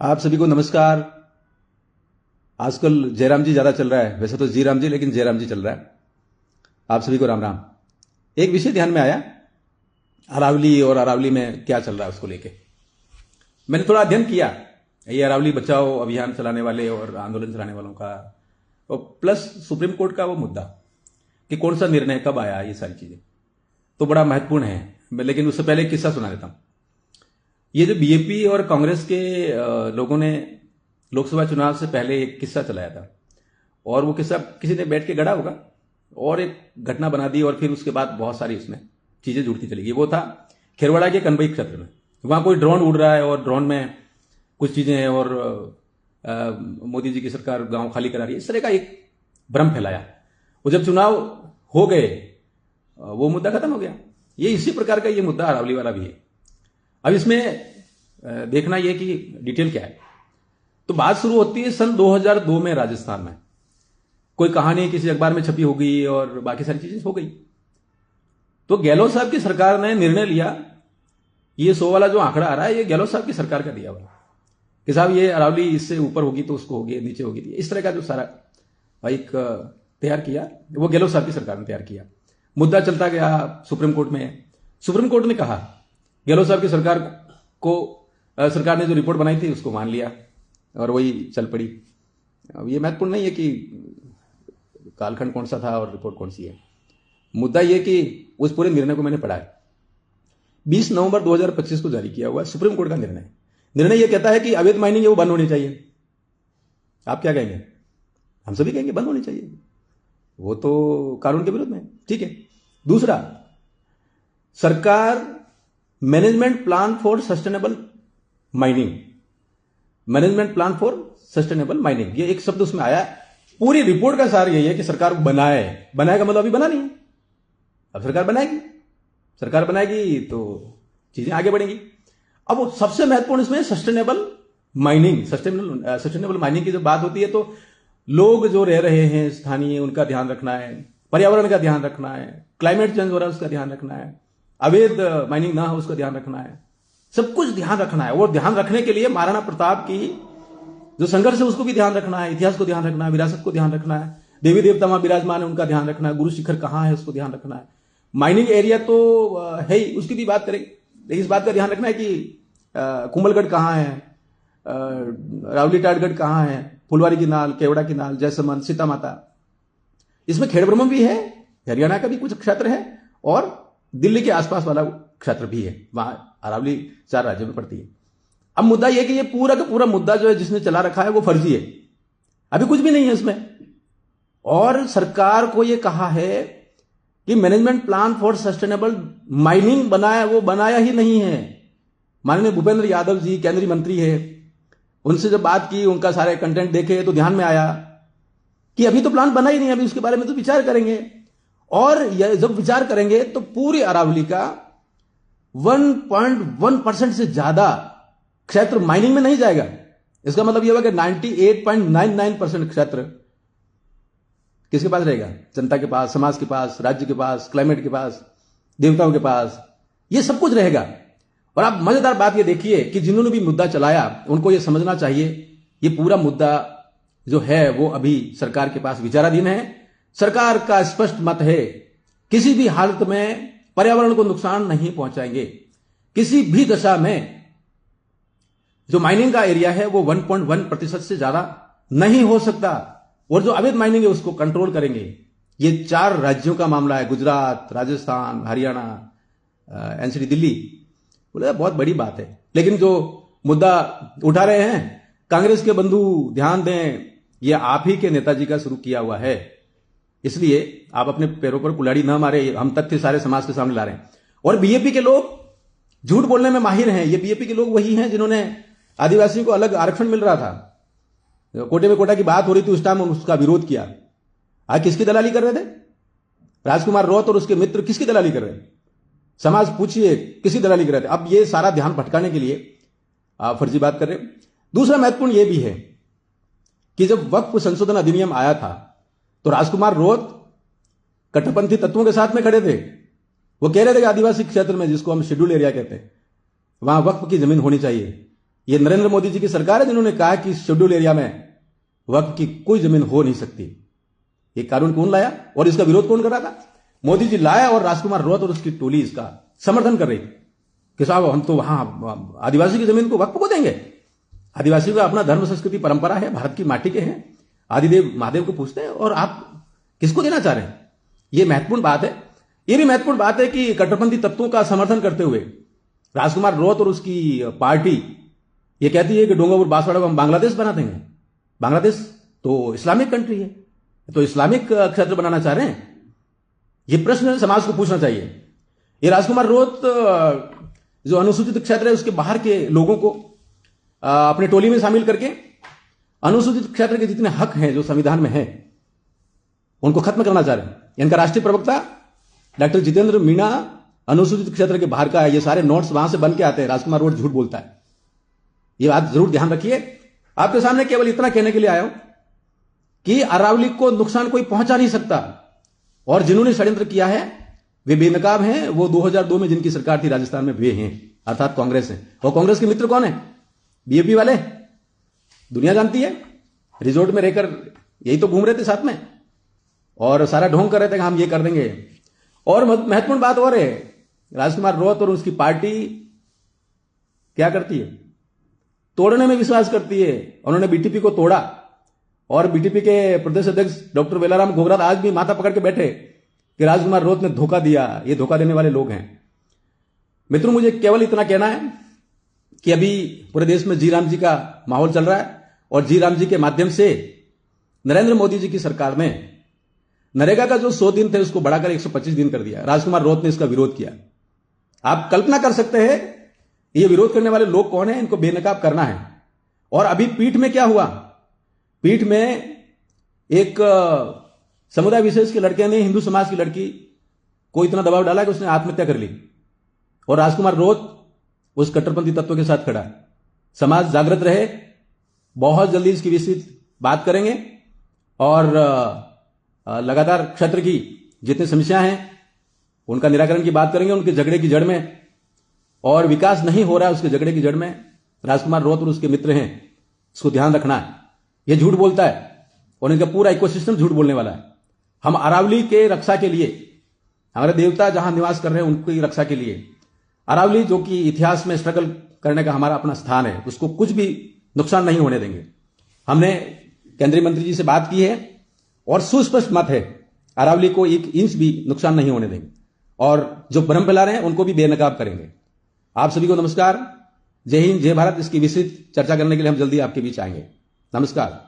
आप सभी को नमस्कार। आजकल जयराम जी ज्यादा चल रहा है, वैसे तो जी राम जी, लेकिन जयराम जी चल रहा है। आप सभी को राम राम। एक विषय ध्यान में आया, अरावली और अरावली में क्या चल रहा है उसको लेके मैंने थोड़ा अध्ययन किया। ये अरावली बचाओ अभियान चलाने वाले और आंदोलन चलाने वालों का, और प्लस सुप्रीम कोर्ट का वो मुद्दा कि कौन सा निर्णय कब आया, ये सारी चीजें तो बड़ा महत्वपूर्ण है। लेकिन उससे पहले एक किस्सा सुना देता हूं। ये जो बीजेपी और कांग्रेस के लोगों ने लोकसभा चुनाव से पहले एक किस्सा चलाया था, और वो किस्सा किसी ने बैठ के गढ़ा होगा और एक घटना बना दी, और फिर उसके बाद बहुत सारी उसमें चीजें जुड़ती चली गई। वो था खेरवाड़ा के कनबई क्षेत्र में। वहां कोई ड्रोन उड़ रहा है और ड्रोन में कुछ चीजें हैं, और मोदी जी की सरकार गांव खाली करा रही है, इस तरह का एक भ्रम फैलाया। वो जब चुनाव हो गए, वो मुद्दा खत्म हो गया। ये इसी प्रकार का ये मुद्दा अरावली वाला भी है। अब इसमें देखना यह कि डिटेल क्या है। तो बात शुरू होती है सन 2002 में। राजस्थान में कोई कहानी किसी अखबार में छपी हो गई और बाकी सारी चीजें हो गई। तो गहलोत साहब की सरकार ने निर्णय लिया, ये 100 वाला जो आंकड़ा आ रहा है, ये गहलोत साहब की सरकार का दिया हुआ कि साहब ये अरावली इससे ऊपर होगी तो उसको होगी, नीचे होगी। इस तरह का जो सारा एक तैयार किया, वो गहलोत साहब की सरकार ने तैयार किया। मुद्दा चलता गया सुप्रीम कोर्ट में। सुप्रीम कोर्ट ने कहा, गहलोत साहब की सरकार को सरकार ने जो रिपोर्ट बनाई थी उसको मान लिया, और वही चल पड़ी। अब ये महत्वपूर्ण नहीं है कि कालखंड कौन सा था और रिपोर्ट कौन सी है। मुद्दा यह कि उस पूरे निर्णय को मैंने पढ़ा है। 20 नवंबर 2025 को जारी किया हुआ सुप्रीम कोर्ट का निर्णय यह कहता है कि अवैध माइनिंग है वो बंद होनी चाहिए। आप क्या कहेंगे? हम सभी कहेंगे बंद होनी चाहिए, वो तो कानून के विरुद्ध में। ठीक है। दूसरा, सरकार management plan for sustainable mining, management plan for sustainable mining, ये एक शब्द उसमें आया। पूरी रिपोर्ट का सार यही है कि सरकार बनाए। बनाए का मतलब अभी बना नहीं है, अब सरकार बनाएगी। सरकार बनाएगी तो चीजें आगे बढ़ेंगी। अब वो सबसे महत्वपूर्ण इसमें सस्टेनेबल माइनिंग, सस्टेनेबल माइनिंग की जब बात होती है तो लोग जो रह रहे हैं स्थानीय, उनका ध्यान रखना है, पर्यावरण का ध्यान रखना है, क्लाइमेट चेंज हो रहा है उसका ध्यान रखना है, अवैध माइनिंग ना हो उसका ध्यान रखना है, सब कुछ ध्यान रखना है। और ध्यान रखने के लिए महाराणा प्रताप की जो संघर्ष है उसको भी ध्यान रखना है, इतिहास को ध्यान रखना है, विरासत को ध्यान रखना है, देवी देवता वहां विराजमान है उनका ध्यान रखना है, गुरु शिखर कहां है उसको ध्यान रखना है। माइनिंग एरिया तो है ही, उसकी भी बात करें, लेकिन इस बात का ध्यान रखना है कि कुंभलगढ़ कहां है, रावली टाटगढ़ कहां है, फुलवारी की नाल, केवड़ा की नाल, जैसमंद, सीता माता। इसमें खेड़ब्रह्म भी है, हरियाणा का भी कुछ क्षेत्र है, और दिल्ली के आसपास वाला क्षेत्र भी है। वहां अरावली 4 राज्यों में पड़ती है। अब मुद्दा यह कि ये पूरा का पूरा मुद्दा जो है जिसने चला रखा है वो फर्जी है, अभी कुछ भी नहीं है इसमें। और सरकार को यह कहा है कि management plan for sustainable mining बनाया, वो बनाया ही नहीं है। माननीय भूपेंद्र यादव जी केंद्रीय मंत्री है, उनसे जब बात की, उनका सारे कंटेंट देखे तो ध्यान में आया कि अभी तो प्लान बना ही नहीं, अभी उसके बारे में तो विचार करेंगे। और जब विचार करेंगे तो पूरी अरावली का 1.1% से ज्यादा क्षेत्र माइनिंग में नहीं जाएगा। इसका मतलब यह होगा कि 98.99% क्षेत्र किसके पास रहेगा? जनता के पास, समाज के पास, राज्य के पास, क्लाइमेट के पास, देवताओं के पास, ये सब कुछ रहेगा। और आप मजेदार बात ये देखिए कि जिन्होंने भी मुद्दा चलाया उनको ये समझना चाहिए, ये पूरा मुद्दा जो है वो अभी सरकार के पास विचाराधीन है। सरकार का स्पष्ट मत है, किसी भी हालत में पर्यावरण को नुकसान नहीं पहुंचाएंगे। किसी भी दशा में जो माइनिंग का एरिया है वो 1.1% से ज्यादा नहीं हो सकता, और जो अवैध माइनिंग है उसको कंट्रोल करेंगे। ये 4 राज्यों का मामला है, गुजरात, राजस्थान, हरियाणा, एनसीडी, दिल्ली। बोले बहुत बड़ी बात है, लेकिन जो मुद्दा उठा रहे हैं कांग्रेस के बंधु, ध्यान दें, ये आप ही के नेताजी का शुरू किया हुआ है। इसलिए आप अपने पैरों पर कुल्हाड़ी ना मारे, हम तथ्य सारे समाज के सामने ला रहे हैं। और बीजेपी के लोग झूठ बोलने में माहिर हैं। ये बीजेपी के लोग वही हैं जिन्होंने आदिवासियों को अलग आरक्षण मिल रहा था, कोटे में कोटा की बात हो रही थी, उस टाइम उसका विरोध किया। आज किसकी दलाली कर रहे थे? राजकुमार रौत और उसके मित्र किसकी दलाली कर रहे हैं? समाज पूछिए किसकी दलाली कर रहे थे? अब ये सारा ध्यान भटकाने के लिए आप फर्जी बात कर रहे हैं। दूसरा महत्वपूर्ण यह भी है कि जब वक्फ संशोधन अधिनियम आया था तो राजकुमार रौत कट्टरपंथी तत्वों के साथ में खड़े थे। वो कह रहे थे कि आदिवासी क्षेत्र में, जिसको हम शेड्यूल एरिया कहते हैं, वहां वक्फ की जमीन होनी चाहिए। ये नरेंद्र मोदी जी की सरकार है जिन्होंने कहा कि शेड्यूल एरिया में वक्फ की कोई जमीन हो नहीं सकती। ये कानून कौन लाया और इसका विरोध कौन कर रहा था? मोदी जी लाया और राजकुमार रोहत और उसकी टोली इसका समर्थन कर रही थी कि साहब हम तो वहां आदिवासी की जमीन को वक्फ को देंगे। आदिवासी का अपना धर्म संस्कृति परंपरा है, भारत की माटी के हैं, आदिदेव महादेव को पूछते हैं, और आप किसको देना चाह रहे हैं? ये महत्वपूर्ण बात है। ये भी महत्वपूर्ण बात है कि कट्टरपंथी तत्वों का समर्थन करते हुए राजकुमार रोहत और उसकी पार्टी ये कहती है कि डोंगरपुर बांसवाड़ा को हम बांग्लादेश बना देंगे। बांग्लादेश तो इस्लामिक कंट्री है, तो इस्लामिक क्षेत्र बनाना चाह रहे हैं? ये प्रश्न समाज को पूछना चाहिए। ये राजकुमार रोहत जो अनुसूचित क्षेत्र है उसके बाहर के लोगों को अपने टोली में शामिल करके अनुसूचित क्षेत्र के जितने हक हैं जो संविधान में है उनको खत्म करना चाह रहे हैं। इनका राष्ट्रीय प्रवक्ता डॉक्टर जितेंद्र मीणा अनुसूचित क्षेत्र के बाहर का है। ये सारे नोट्स वहां से बन के आते हैं। राजकुमार रोहत झूठ बोलता है, ये बात जरूर ध्यान रखिए। आपके सामने केवल इतना कहने के लिए आया हूं कि अरावली को नुकसान कोई पहुंचा नहीं सकता, और जिन्होंने षड्यंत्र किया है वे बेनकाब हैं। वो 2002 में जिनकी सरकार थी राजस्थान में वे हैं, अर्थात कांग्रेस है। और कांग्रेस के मित्र कौन है? बीजेपी वाले, दुनिया जानती है। रिजोर्ट में रहकर यही तो घूम रहे थे साथ में और सारा ढोंग कर रहे थे कि हम ये कर देंगे। और महत्वपूर्ण बात और है, राजकुमार रोहत और उसकी पार्टी क्या करती है? तोड़ने में विश्वास करती है। उन्होंने बीटीपी को तोड़ा और बीटीपी के प्रदेश अध्यक्ष डॉक्टर वेलाराम घोगरात आज भी माथा पकड़ के बैठे कि राजकुमार रोहत ने धोखा दिया। ये धोखा देने वाले लोग हैं। मित्रों, मुझे केवल इतना कहना है कि अभी पूरे देश में जी राम जी का माहौल चल रहा है, और जी राम जी के माध्यम से नरेंद्र मोदी जी की सरकार ने नरेगा का जो 100 दिन थे उसको बढ़ाकर 125 दिन कर दिया। राजकुमार रोहत ने इसका विरोध किया। आप कल्पना कर सकते हैं ये विरोध करने वाले लोग कौन है? इनको बेनकाब करना है। और अभी पीठ में क्या हुआ? पीठ में एक समुदाय विशेष के लड़के ने हिंदू समाज की लड़की को इतना दबाव डाला कि उसने आत्महत्या कर ली, और राजकुमार रोहत उस कट्टरपंथी तत्व के साथ खड़ा। समाज जागृत रहे, बहुत जल्दी इसकी विस्तृत बात करेंगे, और लगातार क्षेत्र की जितनी समस्या हैं उनका निराकरण की बात करेंगे। उनके झगड़े की जड़ में और विकास नहीं हो रहा है, उसके झगड़े की जड़ में राजकुमार रोहत और उसके मित्र हैं, इसको ध्यान रखना है। ये झूठ बोलता है और इनका पूरा इकोसिस्टम झूठ बोलने वाला है। हम अरावली के रक्षा के लिए, हमारे देवता जहां निवास कर रहे हैं उनकी रक्षा के लिए, अरावली जो कि इतिहास में स्ट्रगल करने का हमारा अपना स्थान है, उसको कुछ भी नुकसान नहीं होने देंगे। हमने केंद्रीय मंत्री जी से बात की है और सुस्पष्ट मत है, अरावली को 1 इंच भी नुकसान नहीं होने देंगे, और जो भ्रम फैला रहे हैं उनको भी बेनकाब करेंगे। आप सभी को नमस्कार, जय हिंद, जय भारत। इसकी विस्तृत चर्चा करने के लिए हम जल्दी आपके बीच आएंगे। नमस्कार।